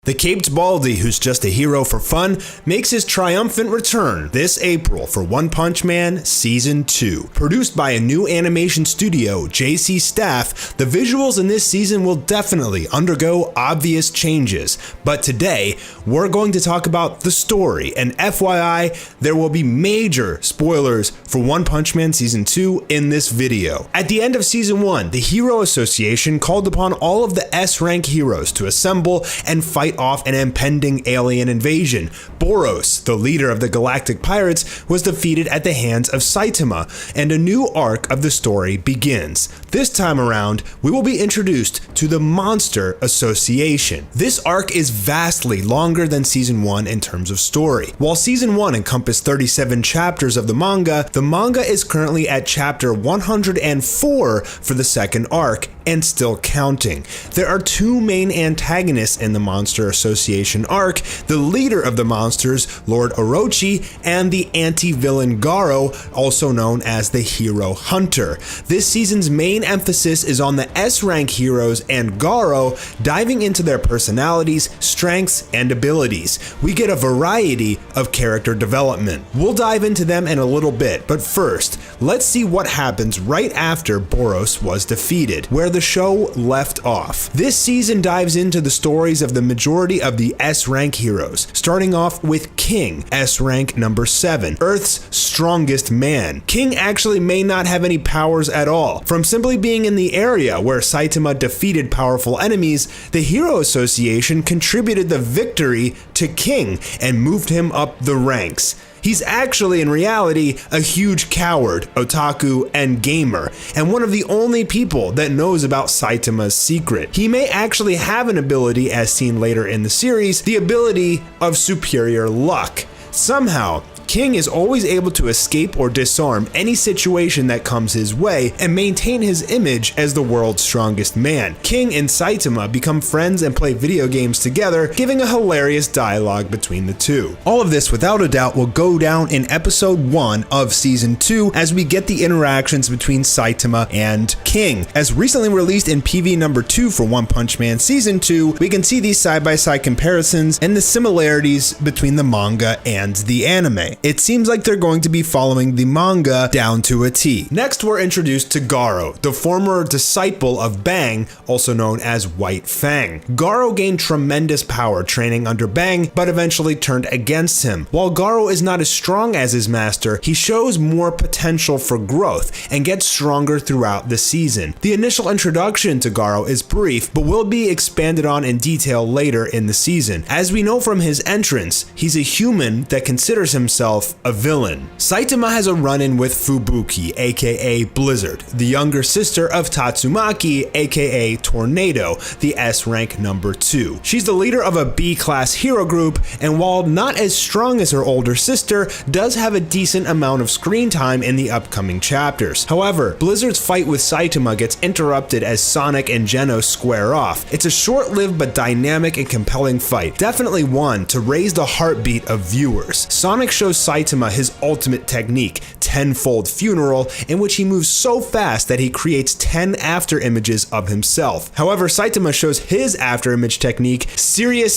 The caped baldy, who's just a hero for fun, makes his triumphant return this April for One Punch Man Season 2. Produced by a new animation studio, JC Staff, the visuals in this season will definitely undergo obvious changes. But today, we're going to talk about the story, and FYI, there will be major spoilers for One Punch Man Season 2 in this video. At the end of Season 1, the Hero Association called upon all of the S-rank heroes to assemble and fight off an impending alien invasion. Boros, the leader of the Galactic Pirates, was defeated at the hands of Saitama, and a new arc of the story begins. This time around, we will be introduced to the Monster Association. This arc is vastly longer than Season 1 in terms of story. While Season 1 encompassed 37 chapters of the manga is currently at chapter 104 for the second arc, and still counting. There are two main antagonists in the Monster Association arc, the leader of the monsters, Lord Orochi, and the anti-villain Garo, also known as the Hero Hunter. This season's main emphasis is on the S-rank heroes and Garo, diving into their personalities, strengths, and abilities. We get a variety of character development. We'll dive into them in a little bit, but first, let's see what happens right after Boros was defeated, where the show left off. This season dives into the stories of the majority of the S-rank heroes, starting off with King, S-rank number 7, Earth's strongest man. King actually may not have any powers at all. From simply being in the area where Saitama defeated powerful enemies, the Hero Association contributed the victory to King and moved him up the ranks. He's actually, in reality, a huge coward, otaku, and gamer, and one of the only people that knows about Saitama's secret. He may actually have an ability, as seen later in the series, the ability of superior luck. Somehow, King is always able to escape or disarm any situation that comes his way and maintain his image as the world's strongest man. King and Saitama become friends and play video games together, giving a hilarious dialogue between the two. All of this, without a doubt, will go down in episode 1 of Season 2 as we get the interactions between Saitama and King. As recently released in PV number 2 for One Punch Man Season 2, we can see these side-by-side comparisons and the similarities between the manga and the anime. It seems like they're going to be following the manga down to a T. Next, we're introduced to Garo, the former disciple of Bang, also known as White Fang. Garo gained tremendous power training under Bang, but eventually turned against him. While Garo is not as strong as his master, he shows more potential for growth and gets stronger throughout the season. The initial introduction to Garo is brief, but will be expanded on in detail later in the season. As we know from his entrance, he's a human that considers himself a villain. Saitama has a run-in with Fubuki, aka Blizzard, the younger sister of Tatsumaki, aka Tornado, the S-rank number 2. She's the leader of a B-class hero group, and while not as strong as her older sister, does have a decent amount of screen time in the upcoming chapters. However, Blizzard's fight with Saitama gets interrupted as Sonic and Genos square off. It's a short-lived but dynamic and compelling fight, definitely one to raise the heartbeat of viewers. Sonic shows Saitama his ultimate technique, Tenfold Funeral, in which he moves so fast that he creates 10 after images of himself. However, Saitama shows his after image technique, Serious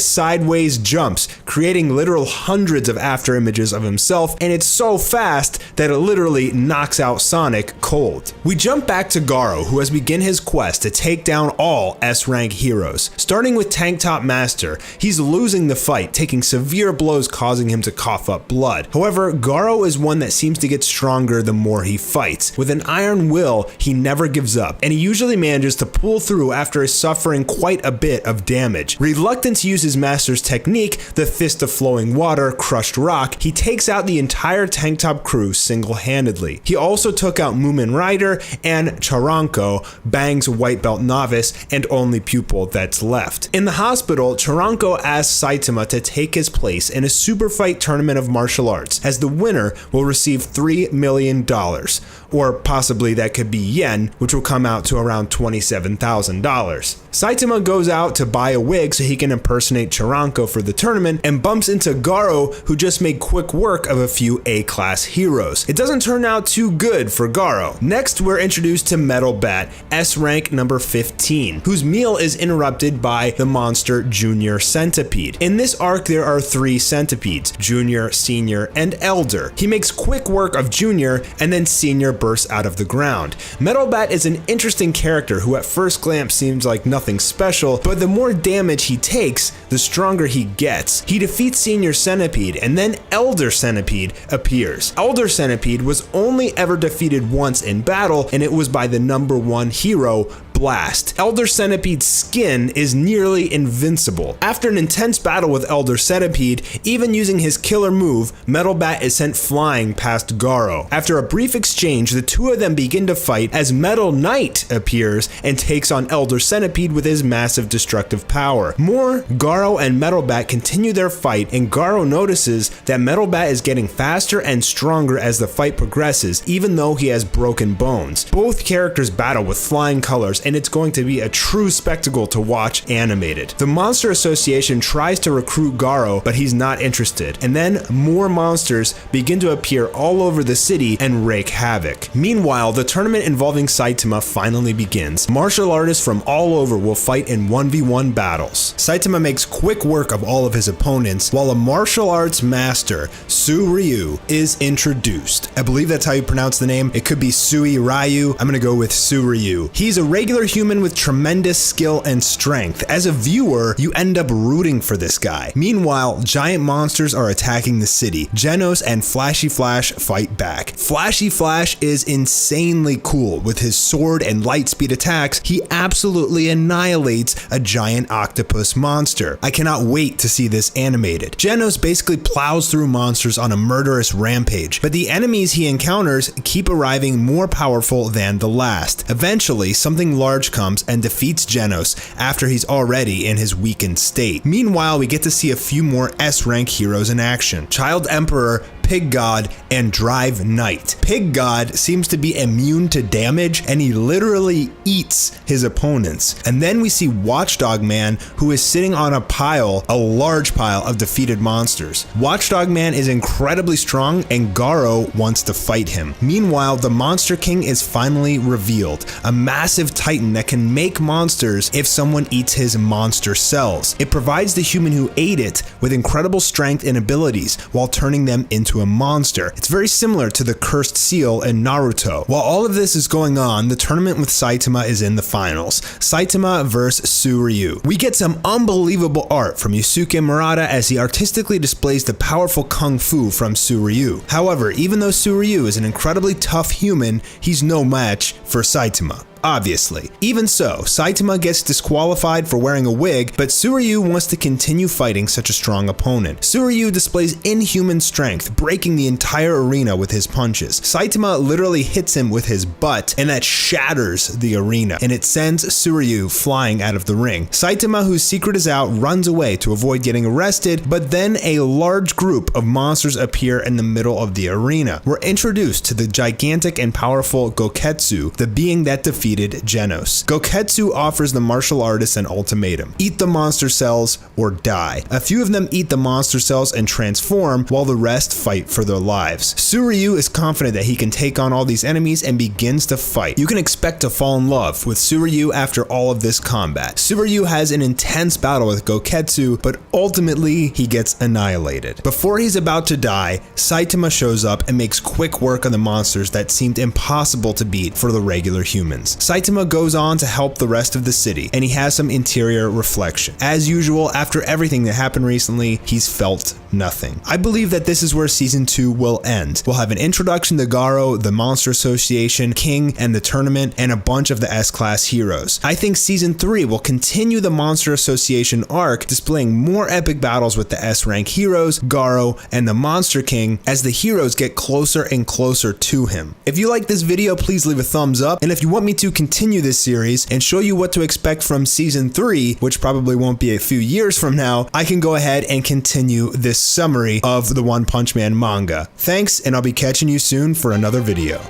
Sideways Jumps, creating literal hundreds of after images of himself, and it's so fast that it literally knocks out Sonic cold. We jump back to Garo, who has begun his quest to take down all S-rank heroes. Starting with Tank Top Master, he's losing the fight, taking severe blows causing him to cough up blood. However, Garo is one that seems to get stronger the more he fights. With an iron will, he never gives up, and he usually manages to pull through after suffering quite a bit of damage. Reluctant to use his master's technique, the Fist of Flowing Water, Crushed Rock, he takes out the entire Tank Top crew single-handedly. He also took out Moomin Rider and Charanko, Bang's white belt novice and only pupil that's left. In the hospital, Charanko asks Saitama to take his place in a super fight tournament of martial arts, as the winner will receive $3 million, or possibly that could be yen, which will come out to around $27,000. Saitama goes out to buy a wig so he can impersonate Chiranko for the tournament and bumps into Garo, who just made quick work of a few A-class heroes. It doesn't turn out too good for Garo. Next, we're introduced to Metal Bat, S rank number 15, whose meal is interrupted by the monster Junior Centipede. In this arc, there are 3 centipedes, Junior, Senior, and Elder. He makes quick work of Junior, and then Senior bursts out of the ground. Metal Bat is an interesting character who at first glance seems like nothing special, but the more damage he takes, the stronger he gets. He defeats Senior Centipede, and then Elder Centipede appears. Elder Centipede was only ever defeated once in battle, and it was by the number 1 hero, Blast. Elder Centipede's skin is nearly invincible. After an intense battle with Elder Centipede, even using his killer move, Metal Bat is sent flying past Garo. After a brief exchange, the two of them begin to fight as Metal Knight appears and takes on Elder Centipede with his massive destructive power. Garo and Metal Bat continue their fight, and Garo notices that Metal Bat is getting faster and stronger as the fight progresses, even though he has broken bones. Both characters battle with flying colors, and it's going to be a true spectacle to watch animated. The Monster Association tries to recruit Garo, but he's not interested, and then more monsters begin to appear all over the city and wreak havoc. Meanwhile, the tournament involving Saitama finally begins. Martial artists from all over will fight in 1v1 battles. Saitama makes quick work of all of his opponents, while a martial arts master, Suryu, is introduced. I believe that's how you pronounce the name. It could be Sui Ryu. I'm gonna go with Suryu. He's a regular human with tremendous skill and strength. As a viewer, you end up rooting for this guy. Meanwhile, giant monsters are attacking the city. Genos and Flashy Flash fight back. Flashy Flash is insanely cool. With his sword and light speed attacks, he absolutely annihilates a giant octopus monster. I cannot wait to see this animated. Genos basically plows through monsters on a murderous rampage, but the enemies he encounters keep arriving more powerful than the last. Eventually, something large comes and defeats Genos after he's already in his weakened state. Meanwhile, we get to see a few more S-rank heroes in action. Child Emperor, Pig God, and Drive Knight. Pig God seems to be immune to damage, and he literally eats his opponents. And then we see Watchdog Man, who is sitting on a large pile of defeated monsters. Watchdog Man is incredibly strong, and Garo wants to fight him. Meanwhile, the Monster King is finally revealed, a massive titan that can make monsters if someone eats his monster cells. It provides the human who ate it with incredible strength and abilities while turning them into a monster. It's very similar to the cursed seal in Naruto. While all of this is going on, the tournament with Saitama is in the finals. Saitama vs Suryu. We get some unbelievable art from Yusuke Murata as he artistically displays the powerful kung fu from Suryu. However, even though Suryu is an incredibly tough human, he's no match for Saitama. Obviously. Even so, Saitama gets disqualified for wearing a wig, but Suryu wants to continue fighting such a strong opponent. Suryu displays inhuman strength, breaking the entire arena with his punches. Saitama literally hits him with his butt, and that shatters the arena, and it sends Suryu flying out of the ring. Saitama, whose secret is out, runs away to avoid getting arrested, but then a large group of monsters appear in the middle of the arena. We're introduced to the gigantic and powerful Goketsu, the being that defeated Genos. Goketsu offers the martial artists an ultimatum: eat the monster cells or die. A few of them eat the monster cells and transform, while the rest fight for their lives. Suryu is confident that he can take on all these enemies and begins to fight. You can expect to fall in love with Suryu after all of this combat. Suryu has an intense battle with Goketsu, but ultimately he gets annihilated. Before he's about to die, Saitama shows up and makes quick work on the monsters that seemed impossible to beat for the regular humans. Saitama goes on to help the rest of the city, and he has some interior reflection. As usual, after everything that happened recently, he's felt nothing. I believe that this is where season 2 will end. We'll have an introduction to Garo, the Monster Association, King, and the tournament, and a bunch of the S-class heroes. I think season 3 will continue the Monster Association arc, displaying more epic battles with the S-rank heroes, Garo, and the Monster King as the heroes get closer and closer to him. If you like this video, please leave a thumbs up, and if you want me to continue this series and show you what to expect from season 3, which probably won't be a few years from now, I can go ahead and continue this summary of the One Punch Man manga. Thanks, and I'll be catching you soon for another video.